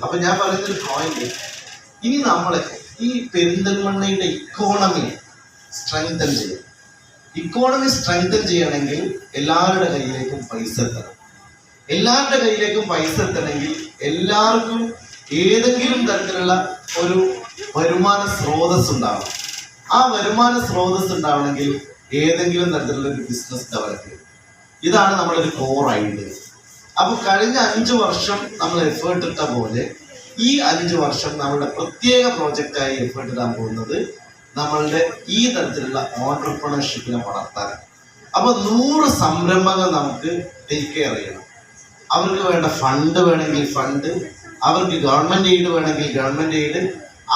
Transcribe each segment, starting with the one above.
അപ്പൊ ഞാൻ പറയുന്നൊരു പോയിന്റ്, ഇനി നമ്മള് ഈ പെരിന്തൽമണ്ണയുടെ ഇക്കോണമി സ്ട്രെങ്തൻ ചെയ്യും. ഇക്കോണമി സ്ട്രെങ്തൻ ചെയ്യണമെങ്കിൽ എല്ലാവരുടെ കയ്യിലേക്കും പൈസ എത്തണം. എല്ലാവരുടെ കയ്യിലേക്കും പൈസ എത്തണമെങ്കിൽ എല്ലാവർക്കും ഏതെങ്കിലും തരത്തിലുള്ള ഒരു വരുമാന സ്രോതസ് ഉണ്ടാവണം. ആ വരുമാന സ്രോതസ് ഉണ്ടാവണമെങ്കിൽ ഏതെങ്കിലും തരത്തിലുള്ള ഒരു ബിസിനസ് ഡെവലപ്പ് ചെയ്യും. ഇതാണ് നമ്മളൊരു കോർ ഐഡിയ. അപ്പൊ കഴിഞ്ഞ 5 വർഷം നമ്മൾ എഫേർട്ട് ഇട്ട പോലെ ഈ 5 വർഷം നമ്മളുടെ പ്രത്യേക പ്രോജക്റ്റായി എഫേർട്ട് ഇടാൻ പോകുന്നത് നമ്മളുടെ ഈ തരത്തിലുള്ള ഓൺട്രപ്രണർഷിപ്പിനെ വളർത്താൻ. അപ്പൊ 100 സംരംഭങ്ങൾ നമുക്ക് ടേക്ക് കെയർ ചെയ്യണം. അവർക്ക് വേണ്ട ഫണ്ട് വേണമെങ്കിൽ ഫണ്ട്, അവർക്ക് ഗവൺമെന്റ് എയ്ഡ് വേണമെങ്കിൽ ഗവൺമെന്റ് എയ്ഡ്,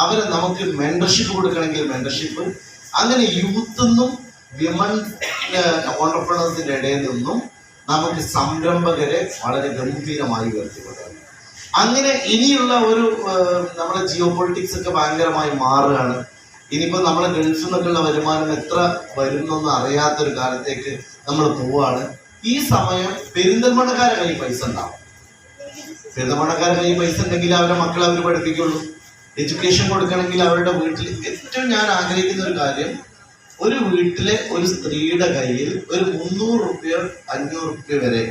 അവരെ നമുക്ക് മെന്റർഷിപ്പ് കൊടുക്കണമെങ്കിൽ മെന്റർഷിപ്പ്. അങ്ങനെ യൂത്തിന്നും വിമൻ ഓൺട്രപ്രണേഴ്സിന്റെ ഇടയിൽ നിന്നും നമുക്ക് സംരംഭകരെ വളരെ ഗംഭീരമായി ഉയർത്തിക്കൊണ്ടുവരണം. അങ്ങനെ ഇനിയുള്ള ഒരു നമ്മുടെ ജിയോ പൊളിറ്റിക്സ് ഒക്കെ ഭയങ്കരമായി മാറുകയാണ്. ഇനിയിപ്പോൾ നമ്മളെ ഗൾഫിൽ നിന്നൊക്കെയുള്ള വരുമാനം എത്ര വരുന്നൊന്നും അറിയാത്തൊരു കാലത്തേക്ക് നമ്മൾ പോവാണ്. ഈ സമയം പെരിന്തൽമണ്ണക്കാരെ കയ്യിൽ പൈസ ഉണ്ടാവും. പെരിന്തൽമണ്ണക്കാരെ കയ്യിൽ പൈസ ഉണ്ടെങ്കിൽ അവരെ മക്കളെ അവർ പഠിപ്പിക്കുള്ളൂ. എഡ്യൂക്കേഷൻ കൊടുക്കണമെങ്കിൽ അവരുടെ വീട്ടിൽ ഏറ്റവും ഞാൻ ആഗ്രഹിക്കുന്ന ഒരു കാര്യം, ഒരു വീട്ടിലെ ഒരു സ്ത്രീയുടെ കയ്യിൽ ഒരു 300 രൂപ 500 രൂപ വരെ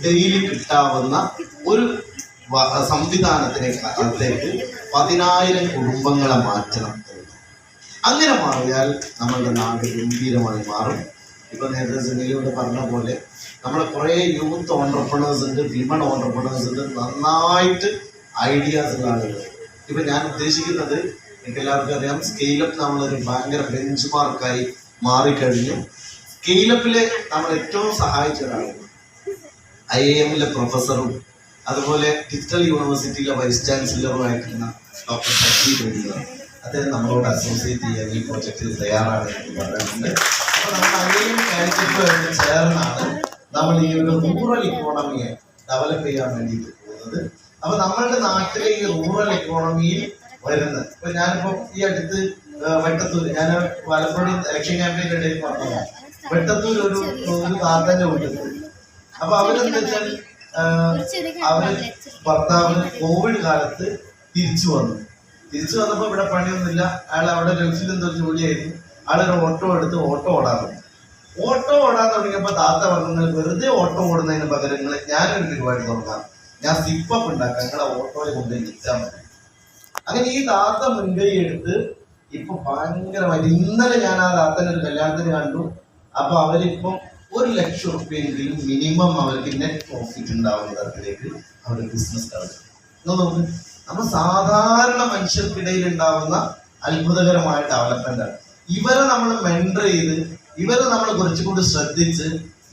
ഡെയിലി കിട്ടാവുന്ന ഒരു സംവിധാനത്തിലേക്ക് 10,000 കുടുംബങ്ങളെ മാറ്റണം. അങ്ങനെ മാറിയാൽ നമ്മളുടെ നാട് ഗംഭീരമായി മാറും. ഇപ്പൊ നേരത്തെ ജമീലയോട് പറഞ്ഞ പോലെ നമ്മളെ കുറെ യൂത്ത് ഓൺട്രപ്രണേഴ്സ് ഉണ്ട്, വിമൺ ഓൺട്രപ്രണേഴ്സ് ഉണ്ട്, നന്നായിട്ട് ഐഡിയാസ് ഉള്ള ആളുകൾ. ഇപ്പൊ ഞാൻ ഉദ്ദേശിക്കുന്നത്, എനിക്ക് എല്ലാവർക്കും അറിയാം, സ്കെയിലപ്പ് നമ്മളൊരു ഭയങ്കര ബെഞ്ച് മാർക്കായി മാറിക്കഴിഞ്ഞു. സ്കെയിലപ്പിലെ നമ്മൾ ഏറ്റവും സഹായിച്ച ഒരാളും IIM പ്രൊഫസറും അതുപോലെ ഡിജിറ്റൽ യൂണിവേഴ്സിറ്റിയിലെ വൈസ് ചാൻസലറുമായിട്ടുള്ള ഡോക്ടർ ശശി ബെന്നിയാണ്. അദ്ദേഹം നമ്മളോട് അസോസിയേറ്റ് ചെയ്യാൻ ഈ പ്രോജക്റ്റിൽ തയ്യാറാണ് എന്ന് പറയുന്നുണ്ട്. അപ്പോൾ നമ്മൾ IIM കാലിക്കറ്റുമായിട്ട് ചേർന്നാണ് നമ്മൾ ഈ ഒരു റൂറൽ ഇക്കോണമിയെ ഡെവലപ്പ് ചെയ്യാൻ വേണ്ടിയിട്ട് പോകുന്നത്. അപ്പൊ നമ്മളുടെ നാട്ടിലെ ഈ റൂറൽ ഇക്കോണമിയിൽ വരുന്നത്, ഇപ്പൊ ഞാനിപ്പോ ഈ അടുത്ത് വെട്ടത്തൂര്, ഞാൻ പലപ്പോഴും ഇലക്ഷൻ ക്യാമ്പയിന്റെ ഇടയിൽ പറഞ്ഞതാണ്, വെട്ടത്തൂർ ഒരു താത്തന്റെ വീട്ടിൽ പോയി. അപ്പൊ അവരെന്താ വെച്ചാൽ അവര് ഭർത്താവിന് കോവിഡ് കാലത്ത് തിരിച്ചു വന്നപ്പോ ഇവിടെ പണിയൊന്നുമില്ല, അയാൾ അവിടെ ഗൾഫിൽ എന്തോ ജോലിയായിരുന്നു. ആളൊരു ഓട്ടോ എടുത്ത് ഓട്ടോ ഓടാൻ തുടങ്ങിയപ്പോ താത്ത പറഞ്ഞു, വെറുതെ ഓട്ടോ ഓടുന്നതിന് പകരം ഞാനൊരു പരിപാടി തുടങ്ങാം, ഞാൻ സിപ്പപ്പ് ഉണ്ടാക്കാം, നിങ്ങളെ ഓട്ടോയിൽ കൊണ്ടുപോയി വിൽച്ചാൽ മതി. അങ്ങനെ ഈ താത്ത മുൻകൈ എടുത്ത് ഇപ്പൊ ഭയങ്കരമായിട്ട്, ഇന്നലെ ഞാൻ ആ താത്തന്റെ ഒരു കല്യാണത്തിന് കണ്ടു. അപ്പൊ അവരിപ്പം 1 ലക്ഷം രൂപയെങ്കിലും മിനിമം അവർക്ക് നെറ്റ് പ്രോഫിറ്റ് ഉണ്ടാവുന്ന തരത്തിലേക്ക് അവരുടെ ബിസിനസ് നോക്ക്. നമ്മൾ സാധാരണ മനുഷ്യർക്കിടയിൽ ഉണ്ടാവുന്ന അത്ഭുതകരമായ ഡെവലപ്മെന്റ് ആണ്. ഇവരെ നമ്മൾ മെന്റർ ചെയ്ത്, ഇവരെ നമ്മൾ കുറച്ചുകൂടി ശ്രദ്ധിച്ച്,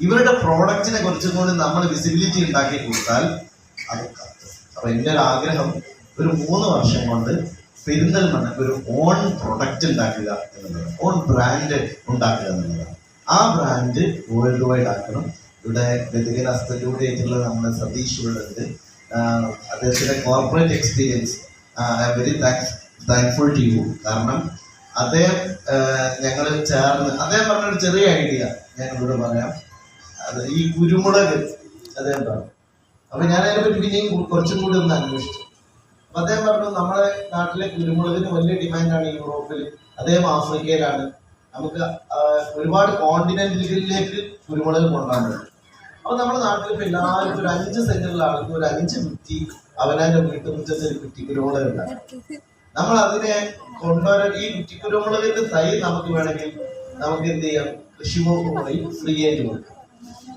ഇവരുടെ പ്രോഡക്റ്റിനെ കുറച്ചുകൂടി നമ്മൾ വിസിബിലിറ്റി ഉണ്ടാക്കി കൊടുത്താൽ അത് കത്തും. അപ്പൊ എൻ്റെ ഒരു ആഗ്രഹം, ഒരു 3 വർഷം കൊണ്ട് പെരിന്തൽമണ്ണക്ക് ഒരു ഓൺ പ്രൊഡക്റ്റ് ഉണ്ടാക്കുക എന്നുള്ളതാണ്, ഓൺ ബ്രാൻഡ് ഉണ്ടാക്കുക എന്നുള്ളതാണ്. ആ ബ്രാൻഡ് വേൾഡ് വൈഡ് ആക്കണം. ഇവിടെ ഗതികര ഹസ്തലൂടെ ആയിട്ടുള്ള നമ്മുടെ സതീഷ് ഇവിടെ ഉണ്ട്. അദ്ദേഹത്തിന്റെ corporate experience I am very thankful to you. കാരണം അദ്ദേഹം ഞങ്ങൾ ചേർന്ന്, അദ്ദേഹം പറഞ്ഞൊരു ചെറിയ ഐഡിയ ഞാൻ ഇവിടെ പറയാം. അത് ഈ കുരുമുളക് അദ്ദേഹം പറഞ്ഞു. അപ്പൊ ഞാൻ അതിനെപ്പറ്റി പിന്നെയും കുറച്ചും കൂടി ഒന്ന് അന്വേഷിച്ചു. അപ്പൊ അദ്ദേഹം പറഞ്ഞു, നമ്മുടെ നാട്ടിലെ കുരുമുളകിന് വലിയ ഡിമാൻഡാണ് യൂറോപ്പിൽ, അദ്ദേഹം ആഫ്രിക്കയിലാണ്. നമുക്ക് ഒരുപാട് കോണ്ടിനെന്റുകളിലേക്ക് കുരുമുളക് കൊണ്ടുപോകാൻ പറ്റും. അപ്പൊ നമ്മുടെ നാട്ടിൽ ഇപ്പൊ എല്ലാവർക്കും ഒരു 5 സെന്റുള്ള ആൾക്ക് ഒരു 5 കുറ്റി അവനാന്റെ വീട്ടുമുറ്റത്ത് ഒരു കുറ്റി കുരുമുളക് ഉണ്ടാകും. നമ്മൾ അതിനെ കൊണ്ടുവരാൻ ഈ കുറ്റി കുരുമുളകിന്റെ തൈ നമുക്ക് വേണമെങ്കിൽ നമുക്ക് എന്ത് ചെയ്യാം, കൃഷി വകുപ്പ് വഴി ഫ്രീ ആയിട്ട് കൊടുക്കാം.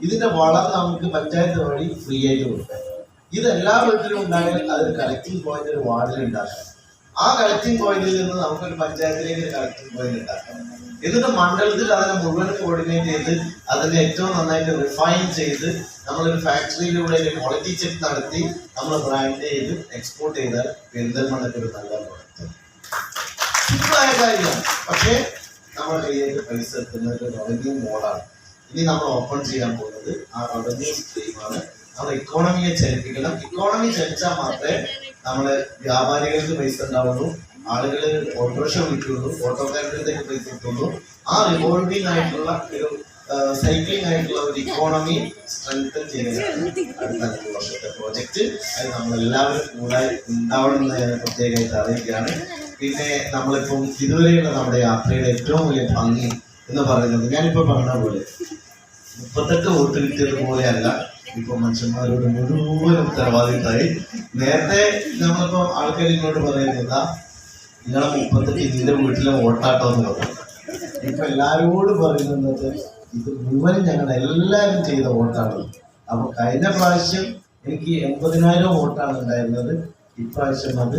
ഇതിന്റെ വളം നമുക്ക് പഞ്ചായത്ത് വഴി ഫ്രീ ആയിട്ട് കൊടുക്കാം. ഇത് എല്ലാ വീട്ടിലും ഉണ്ടായാൽ അതൊരു കളക്ടിങ് പോയിന്റ് ഒരു വാർഡിൽ ഉണ്ടാക്കാം. ആ കളക്ടിങ് പോയിന്റിൽ നിന്ന് നമുക്കൊരു പഞ്ചായത്തിലേക്ക് ഒരു കളക്ടിങ് പോയിന്റ് ഉണ്ടാക്കാം. എന്നിട്ട് മണ്ഡലത്തിൽ അതിനെ മുഴുവൻ കോർഡിനേറ്റ് ചെയ്ത് അതിനെ ഏറ്റവും നന്നായിട്ട് റിഫൈൻ ചെയ്ത് നമ്മളൊരു ഫാക്ടറിയിലൂടെ ഒരു ക്വാളിറ്റി ചെക്ക് നടത്തി നമ്മൾ ബ്രാൻഡ് ചെയ്ത് എക്സ്പോർട്ട് ചെയ്താൽ പെരിന്തൽമണ്ണയ്ക്ക് ഒരു നല്ല പ്രോഡക്റ്റ്. സിമ്പിളായ കാര്യമാണ്, പക്ഷേ നമ്മുടെ കയ്യിലേക്ക് പൈസ എത്തുന്ന ഒരു റവന്യൂ മോഡാണ്. ഇനി നമ്മൾ ഓപ്പൺ ചെയ്യാൻ പോകുന്നത് ആ റവന്യൂ സ്ട്രീമാണ്. നമ്മൾ ഇക്കോണമിയെ ചലിപ്പിക്കണം. ഇക്കോണമി ചലിച്ചാൽ മാത്രമേ നമ്മള് വ്യാപാരികൾക്ക് പൈസ ഉണ്ടാവുള്ളൂ, ആളുകൾ ഓട്ടോറിക്ഷ വിളിക്കുള്ളൂ, ഓട്ടോക്കാരുടെ പൈസ കിട്ടുള്ളൂ. ആ റിവോൾവിംഗ് ആയിട്ടുള്ള ഒരു സൈക്ലിംഗ് ആയിട്ടുള്ള ഒരു ഇക്കോണമി സ്ട്രെങ്തൻ ചെയ്യുന്നതാണ് അടുത്ത 5 വർഷത്തെ പ്രോജക്റ്റ്. അത് നമ്മളെല്ലാവരും കൂടെ ഉണ്ടാവണമെന്ന് ഞാൻ പ്രത്യേകമായിട്ട് അറിയിക്കുകയാണ്. പിന്നെ നമ്മളിപ്പം ഇതുവരെയുള്ള നമ്മുടെ യാത്രയുടെ ഏറ്റവും വലിയ ഭംഗി എന്ന് പറയുന്നത് ഞാനിപ്പോൾ പറഞ്ഞ പോലെ 38 വോട്ട് കിട്ടിയത് പോലെയല്ല ഇപ്പൊ മനുഷ്യന്മാരോട് മുഴുവൻ ഉത്തരവാദിത്തമായി. നേരത്തെ നമ്മളിപ്പോ ആൾക്കാർ ഇങ്ങോട്ട് പറയുന്നതാ നിങ്ങളെ 38 ഇതിന്റെ വീട്ടിലെ വോട്ടാട്ടോ എന്ന് പറഞ്ഞു. ഇപ്പൊ എല്ലാരോടും പറയുന്നത് ഇത് മുഴുവൻ ഞങ്ങൾ എല്ലാവരും ചെയ്ത വോട്ടാണ്. അപ്പൊ കഴിഞ്ഞ പ്രാവശ്യം എനിക്ക് 80,000 വോട്ടാണ് ഉണ്ടായിരുന്നത്. ഇപ്രാവശ്യം അത്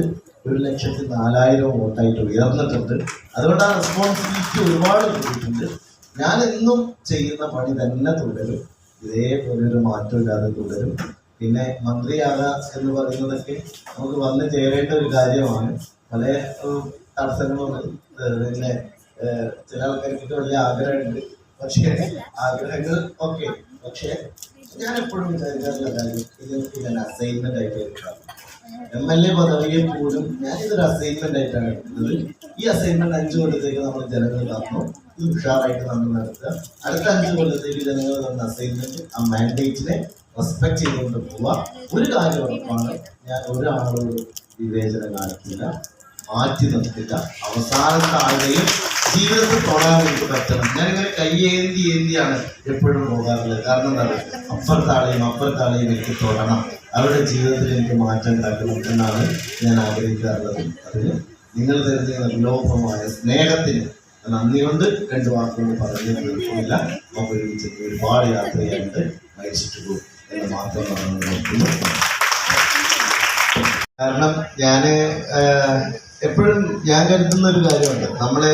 1,04,000 വോട്ടായിട്ട് ഉയർന്നിട്ടുണ്ട്. അതുകൊണ്ട് ആ റെസ്പോൺസിബിലിറ്റി ഒരുപാട് കിട്ടിയിട്ടുണ്ട്. ഞാൻ എന്നും ചെയ്യുന്ന പണി തന്നെ തുടരും, ഇതേപോലെ ഒരു മാറ്റമില്ലാതെ തുടരും. പിന്നെ മന്ത്രിയാകാം എന്ന് പറയുന്നതൊക്കെ നമുക്ക് വന്ന് ചേരേണ്ട ഒരു കാര്യമാണ്. പല തടസ്സങ്ങളുണ്ട്. പിന്നെ ചില ആൾക്കാർക്ക് വലിയ ആഗ്രഹമുണ്ട്. പക്ഷേ ആഗ്രഹങ്ങൾ ഓക്കെ, പക്ഷെ ഞാൻ എപ്പോഴും വിചാരിക്കാറുള്ള കാര്യം ഇതൊക്കെ ഞാൻ അസൈൻമെന്റ് ആയിട്ട് എടുക്കാം. MLA പദവിയെ പോലും ഞാനിതൊരു അസൈൻമെന്റ് ആയിട്ടാണ് എടുക്കുന്നത്. ഈ അസൈൻമെന്റ് 5 കൊല്ലത്തേക്ക് നമ്മൾ ജനങ്ങൾ തന്നു, ഇത് ഉഷാറായിട്ട് നമ്മൾ നടത്തുക. അടുത്ത 5 കൊല്ലത്തേക്ക് ജനങ്ങൾ തന്ന അസൈൻമെന്റ് ആ മാൻഡേറ്റിനെ റെസ്പെക്ട് ചെയ്തുകൊണ്ട് പോവുക. ഒരു കാര്യം ഉറപ്പാണ്, ഞാൻ ഒരാളോട് വിവേചനം കാണിക്കില്ല, മാറ്റി നിർത്തില്ല. അവസാനത്തെ ആളുടെയും ജീവിതത്തിൽ തൊടാൻ എനിക്ക് പറ്റണം. ഞാനിങ്ങനെ കയ്യേന്തിയാണ് എപ്പോഴും പോകാറുള്ളത്. കാരണം എന്താണ്, അപ്പുറത്താളെയും എനിക്ക് തൊടണം, അവരുടെ ജീവിതത്തിൽ എനിക്ക് മാറ്റം ഉണ്ടാക്കണം എന്നാണ് ഞാൻ ആഗ്രഹിക്കാറുള്ളത്. അതിന് നിങ്ങൾ തരുന്ന നിർലോഭമായ സ്നേഹത്തിന് നന്ദി കൊണ്ട് 2 വാക്കുകൾ പറഞ്ഞു തീർക്കുന്നില്ല. നമുക്ക് ഒരുപാട് യാത്ര ചെയ്യാനുണ്ട്, മരിച്ചിട്ട് പോകും എന്ന് മാത്രം പറഞ്ഞു നോക്കുന്നു. കാരണം എപ്പോഴും ഞാൻ കരുതുന്ന ഒരു കാര്യമുണ്ട്, നമ്മളെ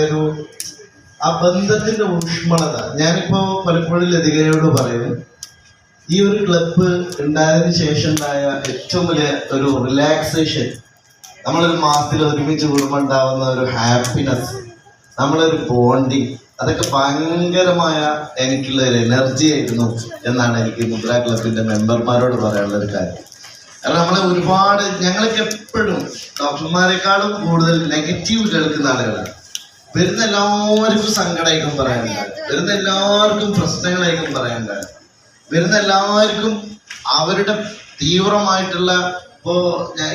ആ ബന്ധത്തിന്റെ ഊഷ്മളത. ഞാനിപ്പോ പലപ്പോഴും ലതികയോട് പറയും, ഈ ഒരു ക്ലബ്ബ് ഉണ്ടായതിനു ശേഷം ഉണ്ടായ ഏറ്റവും വലിയ ഒരു റിലാക്സേഷൻ, നമ്മളൊരു മാസത്തിൽ ഒരുമിച്ച് കൂടുമ്പോൾ ഉണ്ടാവുന്ന ഒരു ഹാപ്പിനെസ്, നമ്മളൊരു ബോണ്ടിങ്, അതൊക്കെ ഭയങ്കരമായ എനിക്കുള്ള ഒരു എനർജി ആയിരുന്നു എന്നാണ് എനിക്ക് മുദ്ര ക്ലബിന്റെ മെമ്പർമാരോട് പറയാനുള്ള ഒരു കാര്യം. കാരണം നമ്മളെ ഒരുപാട്, ഞങ്ങൾക്ക് എപ്പോഴും ഡോക്ടർമാരെക്കാളും കൂടുതൽ നെഗറ്റീവ് കേൾക്കുന്ന ആളുകളാണ്. വരുന്ന എല്ലാവർക്കും സങ്കടമായിരിക്കും പറയാനുണ്ടാകും, വരുന്ന എല്ലാവർക്കും പ്രശ്നങ്ങളായിരിക്കും പറയാനുണ്ടാകും, വരുന്ന എല്ലാവർക്കും അവരുടെ തീവ്രമായിട്ടുള്ള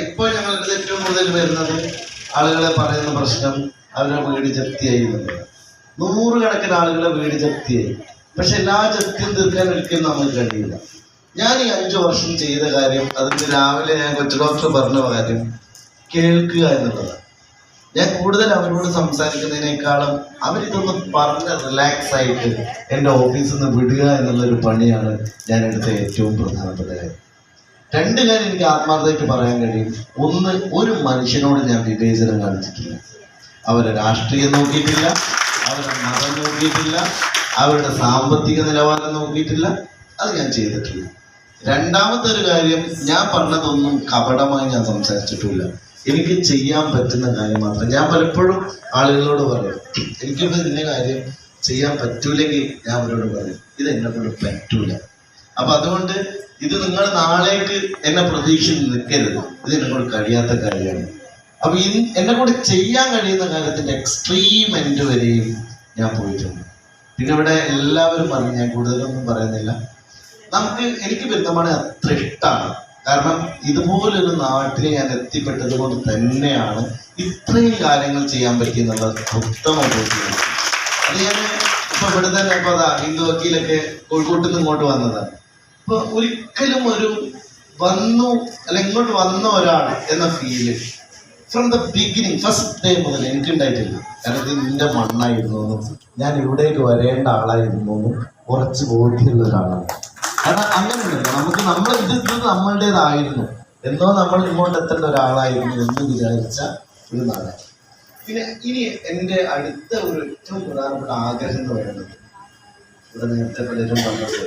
ഇപ്പോൾ ഞങ്ങൾക്ക് ഏറ്റവും കൂടുതൽ വരുന്നത് ആളുകളെ പറയുന്ന പ്രശ്നം അവരുടെ വീട് ജപ്തിയായി എന്നുള്ളത്. 100 കണക്കിന് ആളുകളെ വീട് ജപ്തിയായി. പക്ഷെ എല്ലാ ജപ്തിയും തീർക്കാൻ ഒരിക്കലും നമുക്ക് കഴിയില്ല. ഞാൻ ഈ 5 വർഷം ചെയ്ത കാര്യം, അതിന് രാവിലെ ഞാൻ കൊച്ചു ഡോക്ടർ പറഞ്ഞ കാര്യം കേൾക്കുക എന്നുള്ളതാണ്. ഞാൻ കൂടുതൽ അവരോട് സംസാരിക്കുന്നതിനേക്കാളും അവരിതൊന്ന് പറഞ്ഞ് റിലാക്സ് ആയിട്ട് എൻ്റെ ഓഫീസിൽ നിന്ന് വിടുക എന്നുള്ളൊരു പണിയാണ് ഞാൻ എടുത്ത ഏറ്റവും പ്രധാനപ്പെട്ട കാര്യം. 2 കാര്യം എനിക്ക് ആത്മാർത്ഥമായിട്ട് പറയാൻ കഴിയും. ഒന്ന്, ഒരു മനുഷ്യനോട് ഞാൻ വിവേചനം കാണിച്ചിട്ടില്ല. അവരെ രാഷ്ട്രീയം നോക്കിയിട്ടില്ല, അവരുടെ മതം നോക്കിയിട്ടില്ല, അവരുടെ സാമ്പത്തിക നിലവാരം നോക്കിയിട്ടില്ല. അത് ഞാൻ ചെയ്തിട്ടില്ല. രണ്ടാമത്തെ ഒരു കാര്യം, ഞാൻ പറഞ്ഞതൊന്നും കപടമായി ഞാൻ സംസാരിച്ചിട്ടില്ല. എനിക്ക് ചെയ്യാൻ പറ്റുന്ന കാര്യം മാത്രം. ഞാൻ പലപ്പോഴും ആളുകളോട് പറയും, എനിക്കിപ്പോൾ ഇതിൻ്റെ കാര്യം ചെയ്യാൻ പറ്റൂലെങ്കിൽ ഞാൻ അവരോട് പറയും, ഇത് എന്നെ കൊണ്ട് പറ്റൂല. അപ്പൊ അതുകൊണ്ട് ഇത് നിങ്ങൾ നാളേക്ക് എന്നെ പ്രതീക്ഷിച്ച് നിൽക്കരുത്, ഇത് എന്നെ കൊണ്ട് കഴിയാത്ത കാര്യമാണ്. അപ്പൊ എന്നെ കൊണ്ട് ചെയ്യാൻ കഴിയുന്ന കാര്യത്തിന്റെ എക്സ്ട്രീം എൻഡ് വരെയും ഞാൻ പോയിട്ടുണ്ട്. പിന്നെ ഇവിടെ എല്ലാവരും പറഞ്ഞു, ഞാൻ കൂടുതലൊന്നും പറയുന്നില്ല. എനിക്ക് പെരുന്തൽമണ്ണ അത്ര ഇഷ്ടമാണ്. കാരണം ഇതുപോലൊരു നാട്ടിൽ ഞാൻ എത്തിപ്പെട്ടത് കൊണ്ട് തന്നെയാണ് ഇത്രയും കാര്യങ്ങൾ ചെയ്യാൻ പറ്റിയെന്നുള്ള ഉത്തമ ബോധ്യമാണ്. അത് ഞാൻ ഇപ്പൊ ഇവിടെ തന്നെ ഇപ്പൊ ഹിന്ദു വക്കീലൊക്കെ കോഴിക്കോട്ടിൽ നിന്ന് ഇങ്ങോട്ട് വന്നതാണ്. ഇപ്പൊ ഒരിക്കലും ഇങ്ങോട്ട് വന്ന ഒരാൾ എന്ന feel from the beginning, first day മുതൽ എനിക്കുണ്ടായിട്ടില്ല. കാരണം ഇത് നിന്റെ മണ്ണായിരുന്നു, ഞാൻ ഇവിടേക്ക് വരേണ്ട ആളായിരുന്നു കുറച്ച് ബോധ്യമുള്ള ഒരാളാണ്. കാരണം അങ്ങനെയുണ്ടല്ലോ, ഇത് നമ്മളുടേതായിരുന്നു എന്നോ നമ്മൾ ഇങ്ങോട്ട് എത്തേണ്ട ഒരാളായിരുന്നു എന്ന് വിചാരിച്ച ഒരു നാടാണ്. പിന്നെ ഇനി എൻ്റെ അടുത്ത ഒരു ഏറ്റവും പ്രധാനപ്പെട്ട ആഗ്രഹം എന്ന് പറയുന്നത്, ഇവിടെ നേരത്തെ പലരും പറഞ്ഞത്,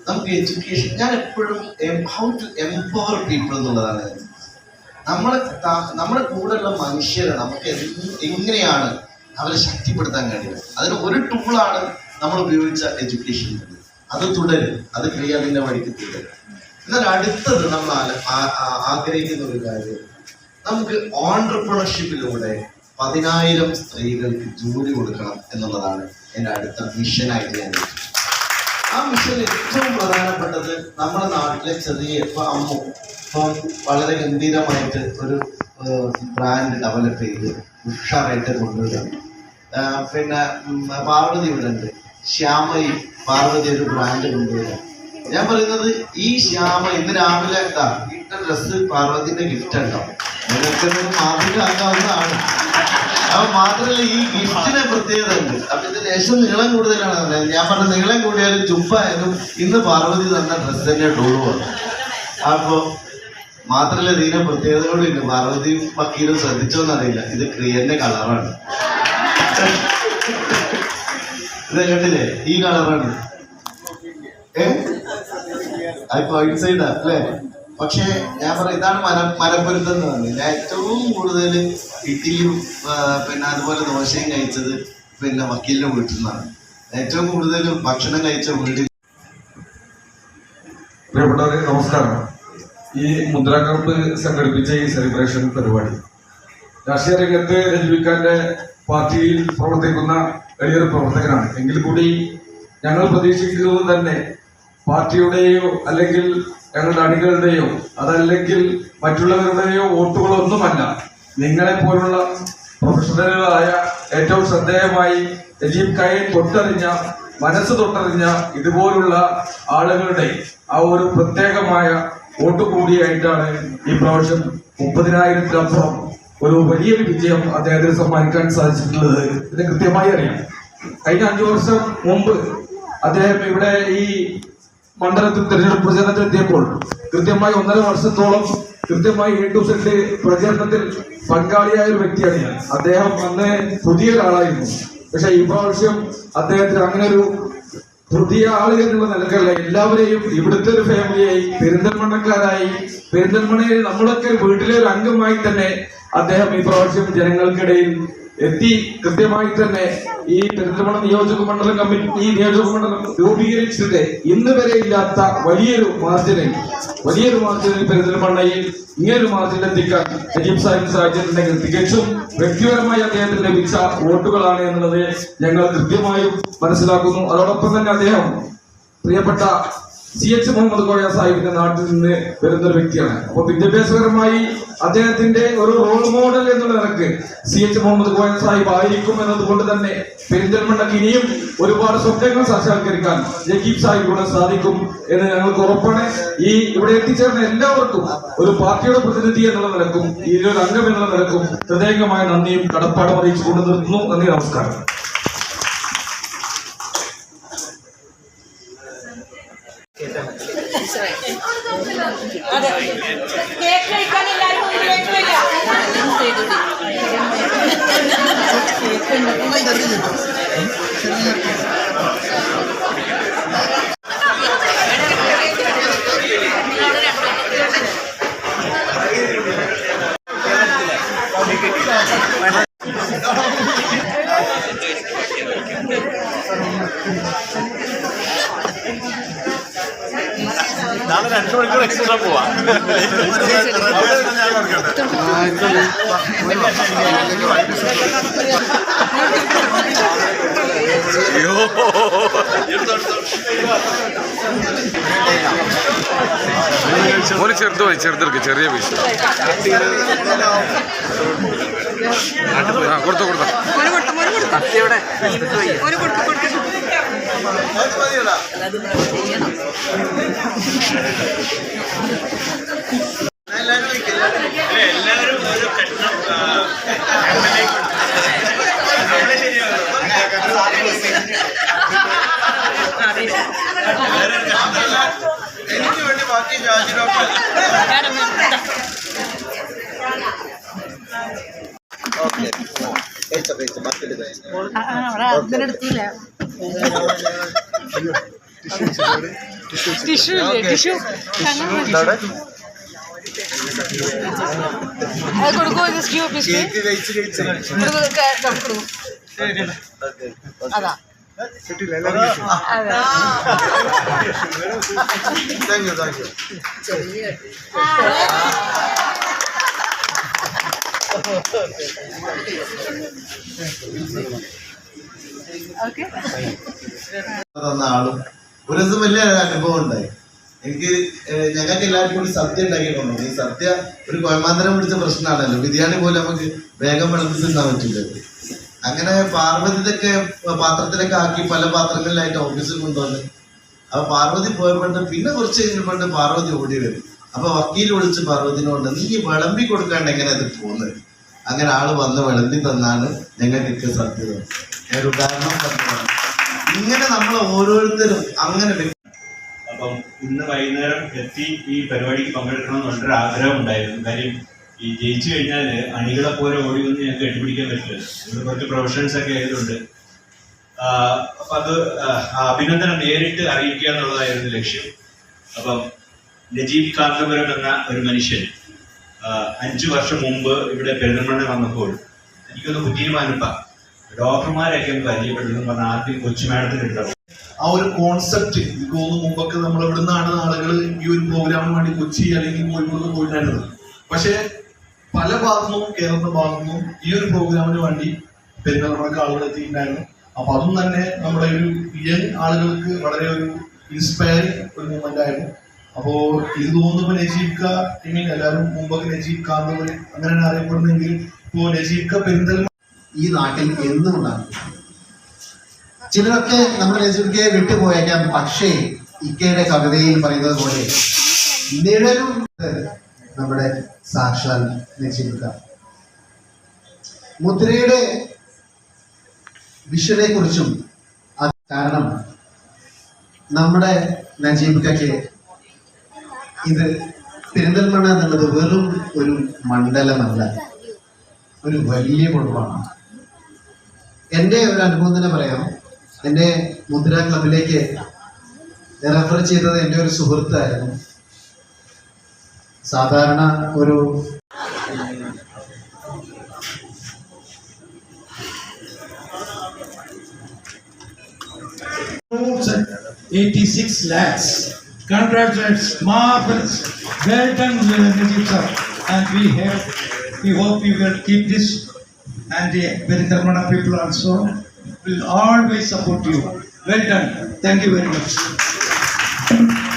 നമുക്ക് എഡ്യൂക്കേഷൻ, ഞാൻ എപ്പോഴും ഹൗ ടു എംപവർ പീപ്പിൾ എന്നുള്ളതാണ്. നമ്മുടെ കൂടെയുള്ള മനുഷ്യരെ നമുക്ക് എങ്ങനെയാണ് അവരെ ശക്തിപ്പെടുത്താൻ കഴിയുക, അതിന് ഒരു ടൂളാണ് നമ്മൾ ഉപയോഗിച്ച എഡ്യൂക്കേഷൻ. അത് തുടരും, അത് ക്രിയാതിൻ്റെ വഴിക്ക് തുടരും. എന്നാൽ അടുത്തത് നമ്മൾ ആഗ്രഹിക്കുന്ന ഒരു കാര്യം, നമുക്ക് ഓൺട്രപ്രണർഷിപ്പിലൂടെ 10,000 സ്ത്രീകൾക്ക് ജോലി കൊടുക്കണം എന്നുള്ളതാണ് എൻ്റെ അടുത്ത മിഷനായിട്ട് ഞാൻ ആ മിഷൻ ഏറ്റവും പ്രധാനപ്പെട്ടത് നമ്മുടെ നാട്ടിലെ ചെറിയ ഇപ്പൊ അമ്മു ഇപ്പം വളരെ ഗംഭീരമായിട്ട് ഒരു ബ്രാൻഡ് ഡെവലപ്പ് ചെയ്ത് ഉഷാറായിട്ട് കൊണ്ടുവരാം. പിന്നെ പാർവതി ഇവിടെ ഉണ്ട്, ശ്യാമയിൽ പാർവതി ഒരു ബ്രാൻഡ് കൊണ്ടുവരാം. ഞാൻ പറയുന്നത് ഈ ശ്യാമ ഇന്ന് രാവിലെ ഇട്ട ഡ്രസ്സ് പാർവതിന്റെ ഗിഫ്റ്റ് ഉണ്ടാവും, നിങ്ങൾക്ക് മാതൃകയാക്കാവുന്നതാണ്. അപ്പൊ മാത്രമല്ല ഈ ഗിഫ്റ്റിന് പ്രത്യേകത ഉണ്ട്. അപ്പൊ ഇത് ലേശം നീളം കൂടുതലാണ്. ഞാൻ പറഞ്ഞ നീളം കൂടിയാലും ചുമ്പായാലും ഇന്ന് പാർവതി തന്ന ഡ്രസ്സ് തന്നെ ഡോളു. അപ്പൊ മാത്രല്ല ഇതിന്റെ പ്രത്യേകത കൂടി ഉണ്ട്. പാർവതിയും വക്കീലും ശ്രദ്ധിച്ചോന്നറിയില്ല, ഇത് ക്രിയന്റെ കളറാണ്. ഇത് കണ്ടില്ലേ, ഈ കളറാണ്. അതിപ്പോ ഔട്ട്സൈഡാ അല്ലേ? പക്ഷെ ഞാൻ പറയാം, ഇതാണ് മരപ്പൊരുത്തം എന്ന് പറഞ്ഞത്. ഞാൻ ഏറ്റവും കൂടുതൽ ഇഡ്ഡലിയും പിന്നെ അതുപോലെ ദോശയും കഴിച്ചത് പിന്നെ വക്കീലിന്റെ വീട്ടിൽ നിന്നാണ്. ഏറ്റവും കൂടുതൽ ഭക്ഷണം കഴിച്ച വീട്ടിൽ. പ്രിയപ്പെട്ടവരെ നമസ്കാരം. ഈ മുദ്രാ ക്യാമ്പ് സംഘടിപ്പിച്ച ഈ സെലിബ്രേഷൻ പരിപാടി രാഷ്ട്രീയ രംഗത്ത് രഞ്ജിക്കാന്റെ പാർട്ടിയിൽ പ്രവർത്തിക്കുന്ന വലിയൊരു പ്രവർത്തകനാണ്. എങ്കിൽ കൂടി ഞങ്ങൾ പ്രതീക്ഷിക്കുന്നത് തന്നെ പാർട്ടിയുടെയോ അല്ലെങ്കിൽ ഞങ്ങളുടെ അണികളുടെയോ അതല്ലെങ്കിൽ മറ്റുള്ളവരുടെയോ വോട്ടുകളൊന്നുമല്ല, നിങ്ങളെ പോലുള്ള പ്രൊഫഷണലുകളായ ഏറ്റവും ശ്രദ്ധേയമായി നജീബ് കായെ തൊട്ടറിഞ്ഞ മനസ്സ് തൊട്ടറിഞ്ഞ ഇതുപോലുള്ള ആളുകളുടെ ആ ഒരു പ്രത്യേകമായ വോട്ട് കൂടിയായിട്ടാണ് ഈ പ്രാവശ്യം 30,000-ത്തിലപ്പുറം ഒരു വലിയൊരു വിജയം അദ്ദേഹത്തിന് സമ്മാനിക്കാൻ സാധിച്ചിട്ടുള്ളത്. ഇത് കൃത്യമായി അറിയാം. കഴിഞ്ഞ 5 വർഷം മുമ്പ് അദ്ദേഹം ഇവിടെ ഈ മണ്ഡലത്തിൽ തെരഞ്ഞെടുപ്പ് പ്രചരണത്തിലെത്തിയപ്പോൾ കൃത്യമായി 1.5 വർഷത്തോളം കൃത്യമായി A to Z പ്രചരണത്തിൽ പങ്കാളിയായ ഒരു വ്യക്തിയാണ് ഞാൻ. അദ്ദേഹം അന്ന് പുതിയൊരാളായിരുന്നു. പക്ഷെ ഈ പ്രാവശ്യം അദ്ദേഹത്തിന് അങ്ങനെ ഒരു പുതിയ ആളുകൾ എന്നുള്ള നിലക്കല്ല, എല്ലാവരെയും ഇവിടുത്തെ ഒരു ഫാമിലിയായി, പെരിന്തൽമണ്ണക്കാരായി, പെരിന്തൽമണ്ണയിൽ നമ്മളൊക്കെ വീട്ടിലെ ഒരു അംഗമായി തന്നെ അദ്ദേഹം ഈ പ്രാവശ്യം ജനങ്ങൾക്കിടയിൽ എത്തി. കൃത്യമായി തന്നെ ഈ പെരിന്തൽമണ്ണ നിയോജക മണ്ഡലം കമ്മിറ്റി ഈ നിയോജക മണ്ഡലം രൂപീകരിച്ചിട്ട് ഇന്ന് വരെ ഇല്ലാത്ത വലിയൊരു മാർജിനിൽ പെരിന്തൽമണ്ണയിൽ ഇങ്ങനൊരു മാർജിൻ എത്തിക്കാൻ നജീബ് സാഹിബ് സാധിച്ചിട്ടുണ്ടെങ്കിൽ തികച്ചും വ്യക്തിപരമായി അദ്ദേഹത്തിന് ലഭിച്ച വോട്ടുകളാണ് എന്നുള്ളത് ഞങ്ങൾ കൃത്യമായും മനസ്സിലാക്കുന്നു. അതോടൊപ്പം തന്നെ അദ്ദേഹം പ്രിയപ്പെട്ട CH മുഹമ്മദ് കോയ സാഹിബിന്റെ നാട്ടിൽ നിന്ന് വരുന്ന ഒരു വ്യക്തിയാണ്. അപ്പൊ വിദ്യാഭ്യാസപരമായി അദ്ദേഹത്തിന്റെ ഒരു റോൾ മോഡൽ എന്നുള്ള നിലക്ക് CH മുഹമ്മദ് കോയ സാഹിബ് ആയിരിക്കും എന്നതുകൊണ്ട് തന്നെ പെരിന്തൽമണ്ണക്ക് ഇനിയും ഒരുപാട് സ്വപ്നങ്ങൾ സാക്ഷാത്കരിക്കാൻ നജീബ് സാഹിബിലൂടെ സാധിക്കും എന്ന് ഞങ്ങൾക്ക് ഉറപ്പാണ്. ഈ ഇവിടെ എത്തിച്ചേർന്ന എല്ലാവർക്കും ഒരു പാർട്ടിയുടെ പ്രതിനിധി എന്നുള്ള നിലക്കും ഈ ഒരു അംഗം എന്നുള്ള നിലക്കും ഹൃദയംഗമായ നന്ദിയും കടപ്പാടും അറിയിച്ചുകൊണ്ട് നിർത്തുന്നു. നന്ദി, നമസ്കാരം. അതെ, കേക്ക് കഴിക്കാൻ എല്ലാവരും നാളെ 2 മണിക്കൂർ എക്സ്ട്രാ പോവാ. മോന് ചെറുതെടുക്ക്, ചെറിയ പീസ് കൊടുത്തോ. എല്ലാവരും ഒരു കഷ്ണം എനിക്ക് വേണ്ടി ബാക്കി ജാതിനൊക്കെ കൊടുക്കോ അതാ താങ്ക് യു. തന്ന ആളും ഒരു ദിവസം വലിയ അനുഭവം ഉണ്ടായി. എനിക്ക് ഞങ്ങൾക്ക് എല്ലാവർക്കും കൂടി സദ്യ ഉണ്ടാക്കിയിട്ടുണ്ടോ. ഈ സദ്യ ഒരു കോയമാന്തരം പിടിച്ച പ്രശ്നമാണല്ലോ. ബിരിയാണി പോലെ നമുക്ക് വേഗം വിളമ്പി തിന്നാൻ പറ്റില്ലത്. അങ്ങനെ പാർവതി ഇതൊക്കെ പാത്രത്തിലൊക്കെ ആക്കി പല പാത്രങ്ങളിലായിട്ട് ഓഫീസിൽ കൊണ്ടുവന്ന്. അപ്പൊ പാർവതി പോയപ്പോണ്ട് പിന്നെ കുറച്ച് കഴിഞ്ഞപ്പോണ്ട് പാർവതി ഓടി വരും. അപ്പൊ വക്കീൽ വിളിച്ച് പാർവതിനോണ്ട് നീ വിളമ്പി കൊടുക്കാണ്ട് എങ്ങനെ അത് പോകുന്നത്. അങ്ങനെ ആള് വന്ന് വിളമ്പി തന്നാണ് ഞങ്ങൾക്ക് സത്യം. ഒരു ഉദാഹരണം പറഞ്ഞതാണ്. ഇങ്ങനെ നമ്മൾ ഓരോരുത്തരും അങ്ങനെ. അപ്പം ഇന്ന് വൈകുന്നേരം എത്തി ഈ പരിപാടിക്ക് പങ്കെടുക്കണമെന്ന് വളരെ ആഗ്രഹം ഉണ്ടായിരുന്നു. കാര്യം ഈ ജയിച്ചു കഴിഞ്ഞാൽ അണികളെ പോലെ ഓടി വന്ന് ഞങ്ങൾക്ക് കെട്ടിപ്പിടിക്കാൻ പറ്റില്ല. ഇവിടെ കുറച്ച് പ്രൊഫഷണൽസ് ഒക്കെ ആയതുകൊണ്ട് അപ്പം അത് അഭിനന്ദനം നേരിട്ട് അറിയിക്കുക എന്നുള്ളതായിരുന്നു ലക്ഷ്യം. അപ്പം നജീബ് കാന്തപുരം എന്ന ഒരു മനുഷ്യൻ 5 വർഷം മുമ്പ് ഇവിടെ പെരിന്തൽമണ്ണ വന്നപ്പോൾ എനിക്കൊന്ന് കുറ്റീരുമാനപ്പ ഡോക്ടർമാരൊക്കെ ഒന്ന് പരിചയപ്പെട്ടെന്ന് പറഞ്ഞാൽ ആദ്യം കൊച്ചു മാഡത്തിന് ഉണ്ടാവും. ആ ഒരു കോൺസെപ്റ്റ് എനിക്ക് തോന്നുന്നു മുമ്പൊക്കെ നമ്മൾ ഇവിടെ നിന്നാണ് ആളുകൾ ഈ ഒരു പ്രോഗ്രാമിന് വേണ്ടി കൊച്ചി അല്ലെങ്കിൽ കോഴിക്കോട് പോയിട്ടുണ്ടായിരുന്നത്. പക്ഷേ പല ഭാഗത്തുനിന്നും കേരളത്തിന്റെ ഭാഗത്തുനിന്നും ഈ ഒരു പ്രോഗ്രാമിന് വേണ്ടി പെരിന്തൽമണ്ണക്ക് ആളുകൾ എത്തിയിട്ടുണ്ടായിരുന്നു. അപ്പൊ അതും തന്നെ നമ്മുടെ ഒരു യങ് ആളുകൾക്ക് വളരെ ഒരു ഇൻസ്പയറിംഗ് ഒരു മൂവ്മെന്റ് ആയിരുന്നു. അപ്പോ ഇത് തോന്നുന്നു നജീബ് എല്ലാവരും മുമ്പൊക്കെ നജീബ് കാന്തപുരം അങ്ങനെയാണ് അറിയപ്പെടുന്നെങ്കിൽ ഇപ്പോ നജീബ് പെരിന്തൽമണ്ണ ഈ നാട്ടിൽ എന്നും ഉണ്ടാകും. ചിലരൊക്കെ നമ്മുടെ നജീബിക്കയെ വിട്ടുപോയേക്കാം. പക്ഷേ ഇക്കയുടെ കവിതയിൽ പറയുന്നത് പോലെ നിഴലും നമ്മുടെ സാക്ഷാൽ നജീബിക്ക. മുദ്രയുടെ വിഷനെ കുറിച്ചും കാരണം നമ്മുടെ നജീബിക്കയ്ക്ക് ഇത് പെരിന്തൽമണ്ണ എന്നുള്ളത് വെറും ഒരു മണ്ഡലമല്ല, ഒരു വലിയ കുടുംബമാണ്. എൻ്റെ ഒരു അനുഭവം തന്നെ പറയാം. എൻ്റെ മുദ്ര ക്ലബിലേക്ക് റെഫർ ചെയ്തത് എൻ്റെ ഒരു സുഹൃത്തായിരുന്നു. സാധാരണ ഒരു 86 lakhs. Congratulations, marvelous. Well done, Najib sir. And we hope you will keep this, and the Perintalmana people also will always support you. Well done. Thank you very much.